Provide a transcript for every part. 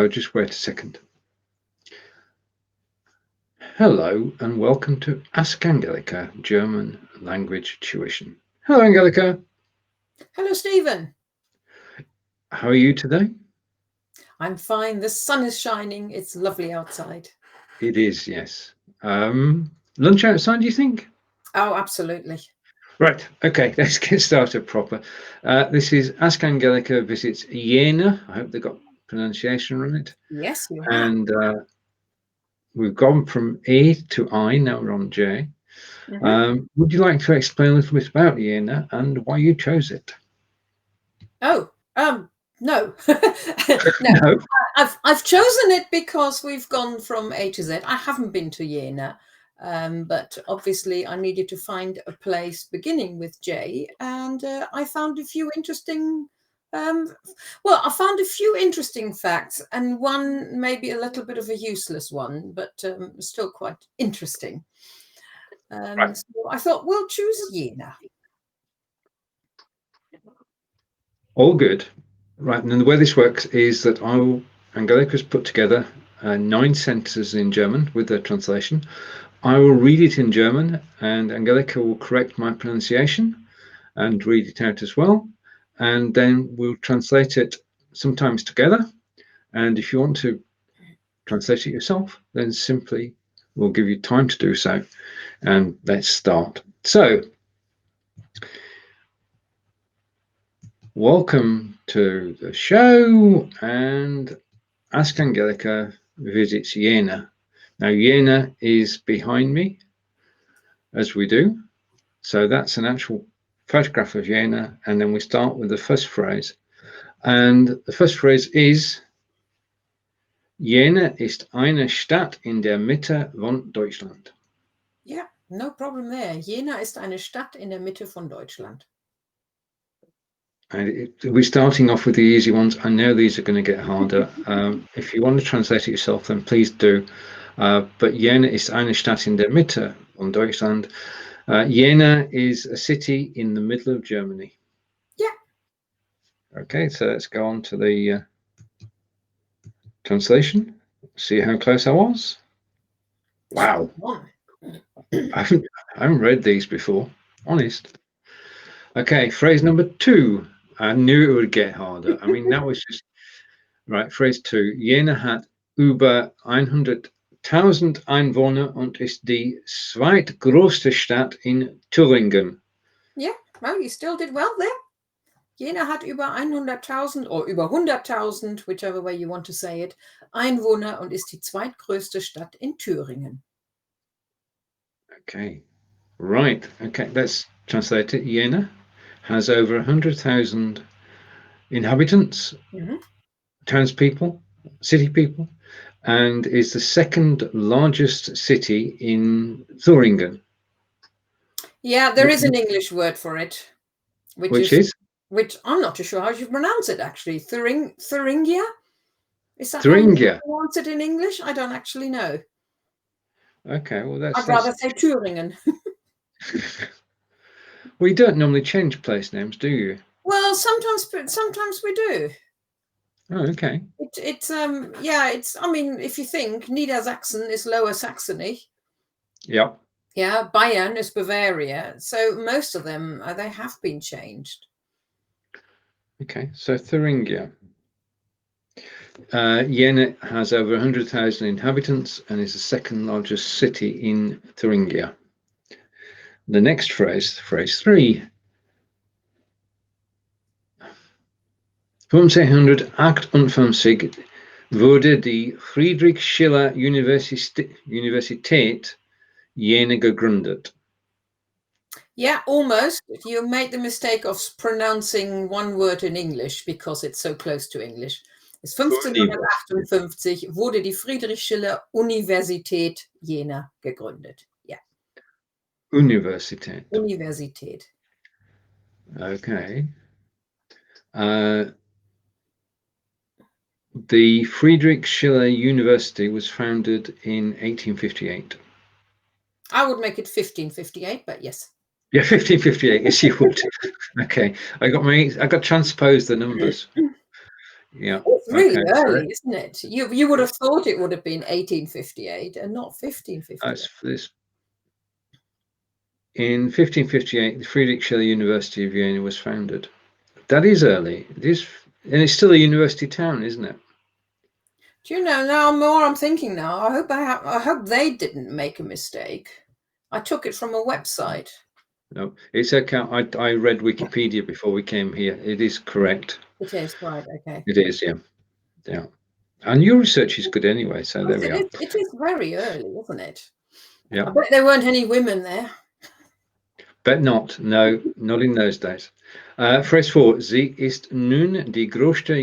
So just wait a second. Hello and welcome to Ask Angelika German language tuition. Hello, Angelika. Hello, Stephen. How are you today? I'm fine. The sun is shining. It's lovely outside. It is, yes. Lunch outside, do you think? Oh, absolutely. Right. Okay, let's get started proper. This is Ask Angelika visits Jena. I hope they got pronunciation right. Yes, you have. And we've gone from A to I, now we're on J. Would you like to explain a little bit about Jena and why you chose it? Oh, no. No. I've chosen it because we've gone from A to Z. I haven't been to Jena, but obviously I needed to find a place beginning with J, and I found a few interesting. I found a few interesting facts, and one maybe a little bit of a useless one, but still quite interesting. Right. So I thought we'll choose Jena. All good. Right, and then the way this works is that Angelika's put together 9 sentences in German with the translation. I will read it in German, and Angelika will correct my pronunciation and read it out as well. And then we'll translate it sometimes together. And if you want to translate it yourself, then simply we'll give you time to do so. And let's start. So, welcome to the show, and Ask Angelika visits Jena. Now, Jena is behind me, as we do. So that's an actual photograph of Jena, and then we start with the first phrase. And the first phrase is: Jena ist eine Stadt in der Mitte von Deutschland. Yeah, no problem there. Jena ist eine Stadt in der Mitte von Deutschland. And we're starting off with the easy ones. I know these are going to get harder. If you want to translate it yourself, then please do. But Jena ist eine Stadt in der Mitte von Deutschland. Jena is a city in the middle of Germany. Yeah. Okay, so let's go on to the translation. See how close I was. Wow. I haven't read these before, honest. Okay, phrase number 2. I knew it would get harder. I mean, that was just right. Phrase 2. Jena hat über 100.000 Einwohner und ist die zweitgrößte Stadt in Thüringen. Yeah, well, you still did well there. Jena hat über 100.000 oder über 100.000, whichever way you want to say it, Einwohner und ist die zweitgrößte Stadt in Thüringen. Okay, right. Okay, let's translate it. Jena has over 100,000 inhabitants, townspeople, city people, and is the second largest city in Thuringen. Yeah, there is an English word for it, which I'm not too sure how you pronounce it actually. Thuringia? Is that Thuringia. how you pronounce it in English? I don't actually know. Okay, well I'd rather say Thüringen. Well, you don't normally change place names, do you? Well, sometimes we do. Oh, okay. It's I mean, if you think Niedersachsen is Lower Saxony. Yeah. Yeah, Bayern is Bavaria. So most of them, they have been changed. Okay, so Thuringia. Jena has over 100,000 inhabitants and is the second largest city in Thuringia. The next phrase 3. 1958 wurde die Friedrich-Schiller-Universität Jena gegründet. Yeah, almost. You made the mistake of pronouncing one word in English because it's so close to English. Es 1558 wurde die Friedrich-Schiller-Universität Jena gegründet. Yeah. Universität. Okay. The Friedrich Schiller University was founded in 1858. I would make it 1558, but yes. Yeah, 1558. Yes, you would. Okay, I got transposed the numbers. Yeah. It's really Okay. early, isn't it? You would have thought it would have been 1858 and not 1558. That's for this. In 1558, the Friedrich-Schiller-University of Jena was founded. That is early. It is, and it's still a university town, isn't it? Do you know, now more I'm thinking now, I hope they didn't make a mistake. I took it from a website. No, it's okay. I read Wikipedia before we came here. It is correct. It is, right, okay. It is, yeah. Yeah. And your research is good anyway, so there we are. It is very early, isn't it? Yeah. I bet there weren't any women there. Bet not. No, not in those days. Phrase 4. Sie ist nun die größte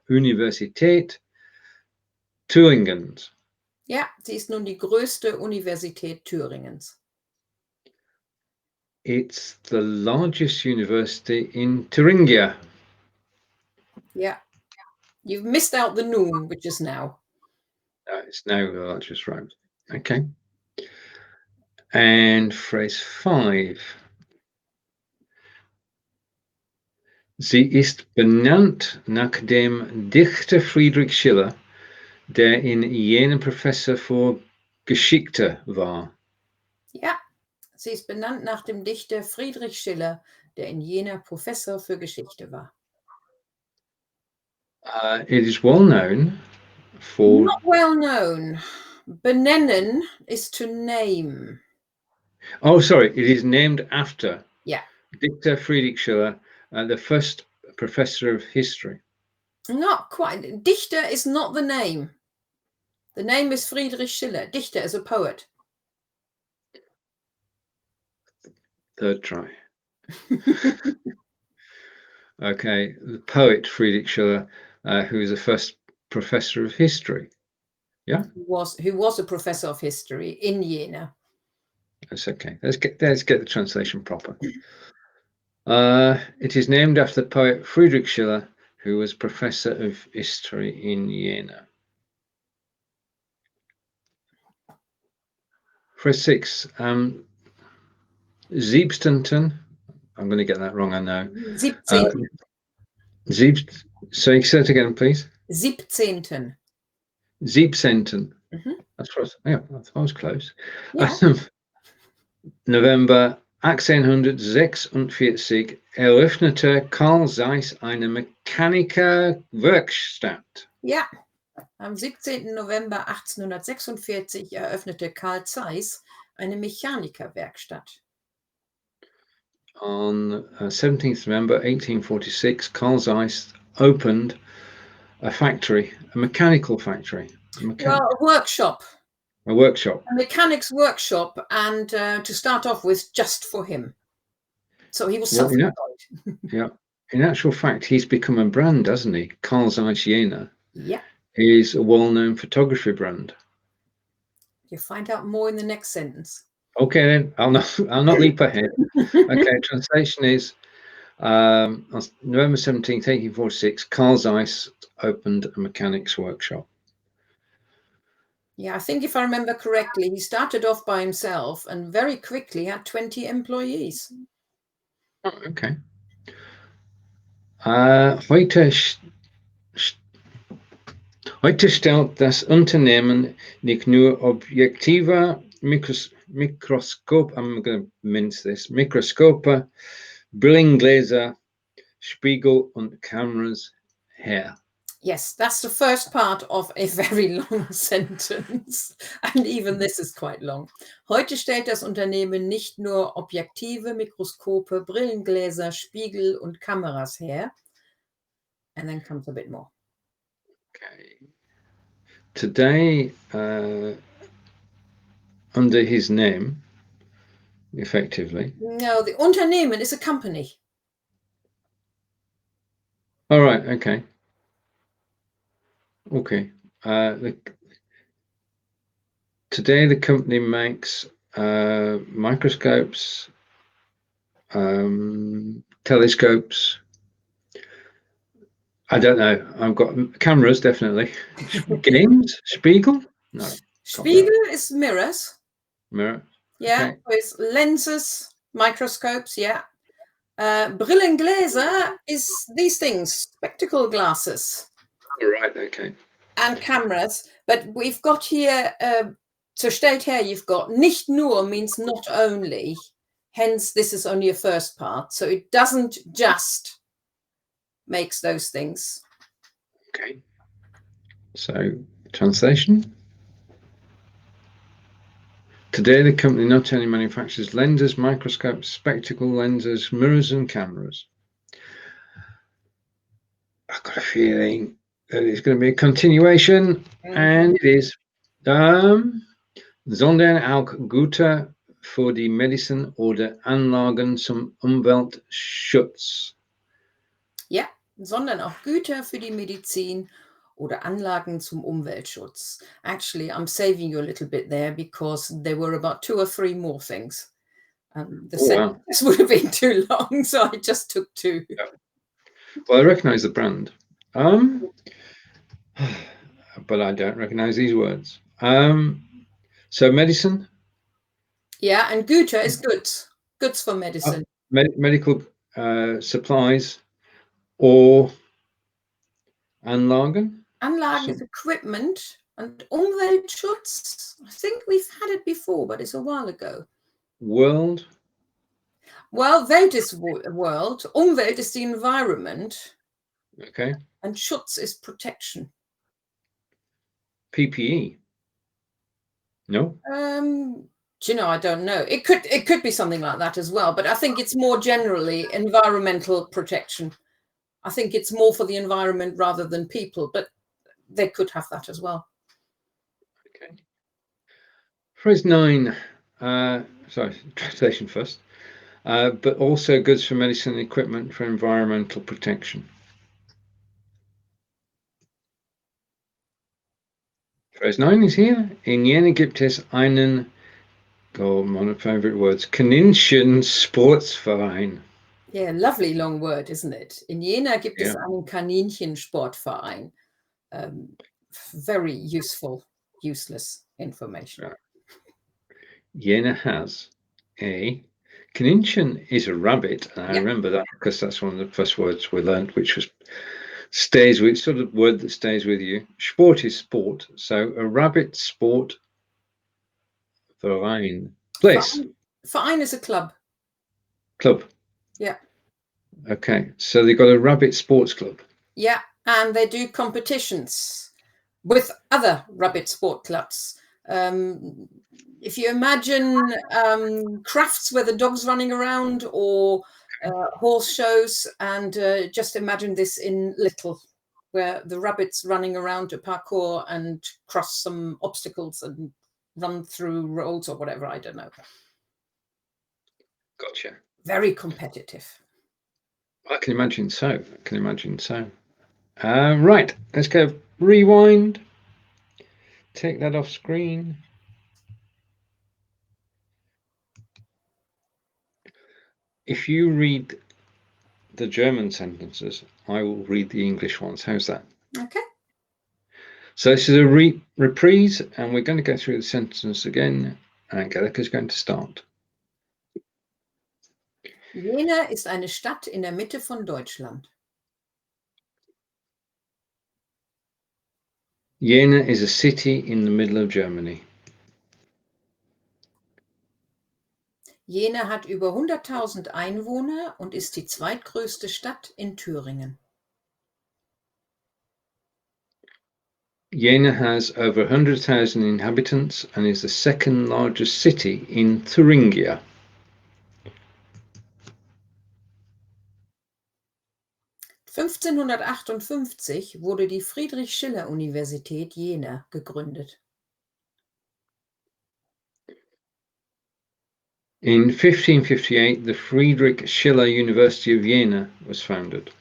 Universität Thüringens. Ja, sie ist nun die größte Universität Thüringens. It's the largest university in Thuringia. Yeah. You've missed out the nun, which is now. It's now the largest, right. Okay. And phrase 5. Sie ist benannt nach dem Dichter Friedrich Schiller, der in Jena Professor für Geschichte war. Ja, sie ist benannt nach dem Dichter Friedrich Schiller, der in Jena Professor für Geschichte war. It is well known for... Not well known. Benennen is to name. Oh, sorry. It is named after Dichter Friedrich Schiller, the first professor of history. Not quite. Dichter is not the name. The name is Friedrich Schiller. Dichter is a poet. Third try. Okay. The poet Friedrich Schiller, who is the first professor of history. Yeah. Who was a professor of history in Jena. That's okay. Let's get the translation proper. It is named after the poet Friedrich Schiller, who was professor of history in Jena. Phrase 6. Siebzehn. I'm going to get that wrong, I know. So say it again, please. Siebzehnten. Siebzehnten. That's what I was close. Yeah. November 1846 eröffnete Carl Zeiss eine Mechanikerwerkstatt. Ja, am 17. November 1846 eröffnete Carl Zeiss eine Mechanikerwerkstatt. On 17th November 1846, Carl Zeiss opened a factory, a mechanical factory. A workshop. A workshop. A mechanic's workshop, and to start off with, just for him. So he was self-employed. Yeah. In actual fact, he's become a brand, hasn't he? Carl Zeiss Jena. Yeah. Is a well-known photography brand. You'll find out more in the next sentence. Okay, then I'll not leap ahead. Okay, translation is on November 17th, 1846, Carl Zeiss opened a mechanic's workshop. Yeah, I think if I remember correctly, he started off by himself and very quickly had 20 employees. Oh, okay. Heute stellt das Unternehmen nicht nur Objektive Mikroskope, I'm going to mince this, Mikroskope, Brillengliser, Spiegel und Kameras her. Yes, that's the first part of a very long sentence. And even this is quite long. Heute stellt das Unternehmen nicht nur Objektive, Mikroskope, Brillengläser, Spiegel und Kameras her. And then comes a bit more. Okay. Today, under his name, effectively. No, the Unternehmen is a company. All right, okay. Okay. Today the company makes microscopes, telescopes. I don't know. I've got cameras, definitely. Games? Spiegel? No. Spiegel is mirrors. Mirror. Yeah, Okay. with lenses, microscopes, yeah. Brillengliser is these things, spectacle glasses. Right, okay. And cameras, but we've got here, so stellt her, you've got nicht nur means not only, hence this is only a first part, so it doesn't just makes those things. Okay. So, translation. Today, the company not only manufactures lenses, microscopes, spectacle lenses, mirrors, and cameras. I've got a feeling that it's going to be a continuation, and it is. Sondern auch Güter für die Medizin oder Anlagen zum Umweltschutz. Ja, sondern auch Güter für die Medizin oder Anlagen zum Umweltschutz. Actually, I'm saving you a little bit there because there were about 2 or 3 more things. The sentence would have been too long, so I just took 2. Yeah. Well, I recognise the brand, but I don't recognise these words. So medicine? Yeah, and Güter is goods. Goods for medicine. Medical supplies or Anlagen? Anlagen is equipment, and Umweltschutz, I think we've had it before, but it's a while ago. World? Well, Welt is world, Umwelt is the environment. Okay. And Schutz is protection. PPE? No? Do you know, I don't know. It could be something like that as well, but I think it's more generally environmental protection. I think it's more for the environment rather than people, but they could have that as well. Okay. Phrase 9, sorry, translation first, but also goods for medicine and equipment for environmental protection. Phrase 9 is here. In Jena gibt es einen, one of my favorite words, Kaninchen Sportsverein. Yeah, lovely long word, isn't it? In Jena gibt es einen Kaninchensportverein. Very useful, useless information. Yeah. Jena has a Kaninchen is a rabbit, and I remember that because that's one of the first words we learned, which was stays with, sort of word that stays with you. Sport is sport, so a rabbit sport verein. Place. Verein is a club. Club. Yeah. Okay, so they've got a rabbit sports club. Yeah, and they do competitions with other rabbit sport clubs. If you imagine crafts where the dog's running around or horse shows, and just imagine this in little, where the rabbit's running around a parkour and cross some obstacles and run through roads or whatever, I don't know. Gotcha. Very competitive. I can imagine so. Right, let's go rewind. Take that off screen. If you read the German sentences, I will read the English ones. How's that? Okay. So this is a reprise, and we're going to go through the sentence again. Angelika is going to start. Jena ist eine Stadt in der Mitte von Deutschland. Jena is a city in the middle of Germany. Jena hat über 100.000 Einwohner und ist die zweitgrößte Stadt in Thüringen. Jena has over 100,000 inhabitants and is the second largest city in Thuringia. (1558) wurde die Friedrich-Schiller-Universität Jena gegründet. In 1558, the Friedrich-Schiller-University of Jena was founded.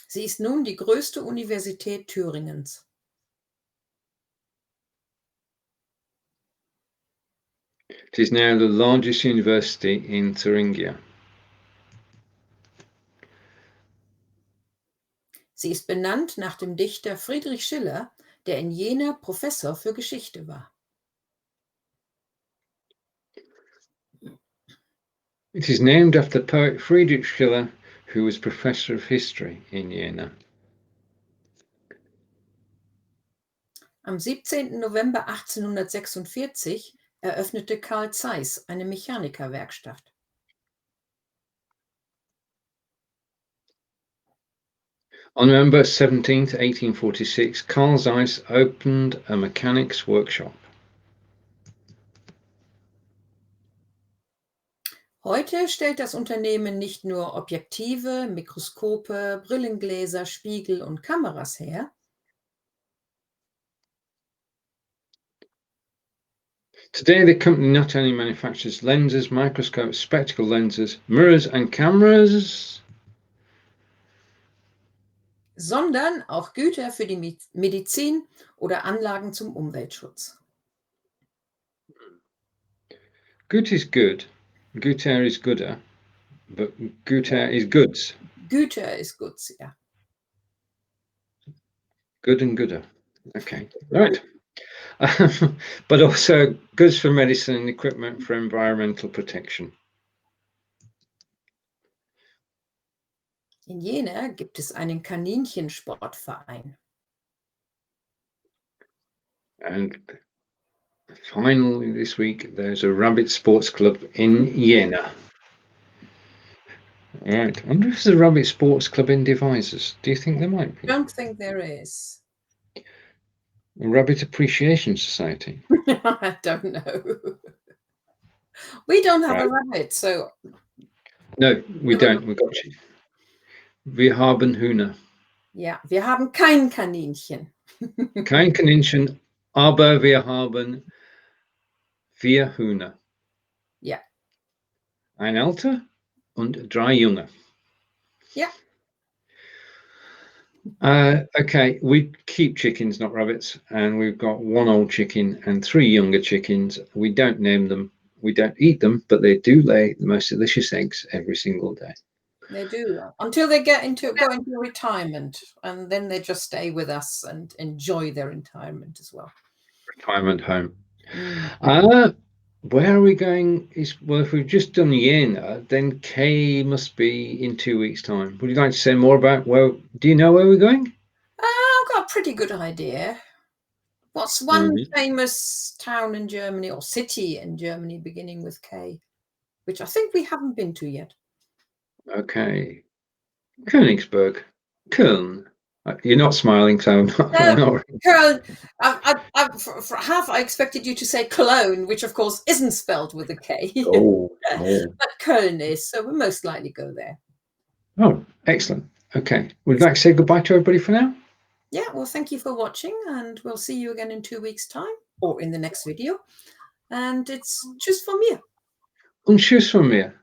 Sie ist nun die größte Universität Thüringens. It is now the largest university in Thuringia. Sie ist benannt nach dem Dichter Friedrich Schiller, der in Jena Professor für Geschichte war. It is named after poet Friedrich Schiller, who was Professor of History in Jena. Am 17. November 1846 eröffnete Carl Zeiss eine Mechanikerwerkstatt. On November 17th, 1846, Carl Zeiss opened a mechanics workshop. Heute stellt das Unternehmen nicht nur Objektive, Mikroskope, Brillengliser, Spiegel und Kameras her. Today, the company not only manufactures lenses, microscopes, spectacle lenses, mirrors and cameras, sondern auch Güter für die Medizin oder Anlagen zum Umweltschutz. Gut is good, Güter is gooder, but Güter is goods. Güter ist Goods, ja. Good and gooder. Okay, right. But also goods for medicine and equipment for environmental protection. In Jena gibt es einen Kaninchensportverein. And finally this week, there's a rabbit sports club in Jena. Right. I wonder if there's a rabbit sports club in Devizes. Do you think there might I be? don't think there is. A Rabbit Appreciation Society. I don't know. We don't have a Right. rabbit, so No, we don't. We've got you. Wir haben Hühner. ja, wir haben kein Kaninchen. Kein Kaninchen, aber wir haben 4 Hühner. Ja. Ein Alter und 3 Junge. Ja. Okay, we keep chickens, not rabbits, and we've got 1 old chicken and 3 younger chickens. We don't name them, we don't eat them, but they do lay the most delicious eggs every single day. They do, until they go into retirement, and then they just stay with us and enjoy their retirement as well. Retirement home. Where are we going? Well, if we've just done Jena, then K must be in 2 weeks' time. Would you like to say more about do you know where we're going? I've got a pretty good idea. What's one famous town in Germany or city in Germany beginning with K, which I think we haven't been to yet? Okay. Königsberg. Köln. You're not smiling, so I'm not. Köln. For half, I expected you to say Cologne, which of course isn't spelled with a K. Oh. But Köln is, so we'll most likely go there. Oh, excellent. Okay. Would you like to say goodbye to everybody for now? Yeah, well, thank you for watching, and we'll see you again in 2 weeks' time or in the next video. And it's tschüss von mir. Und tschüss von mir.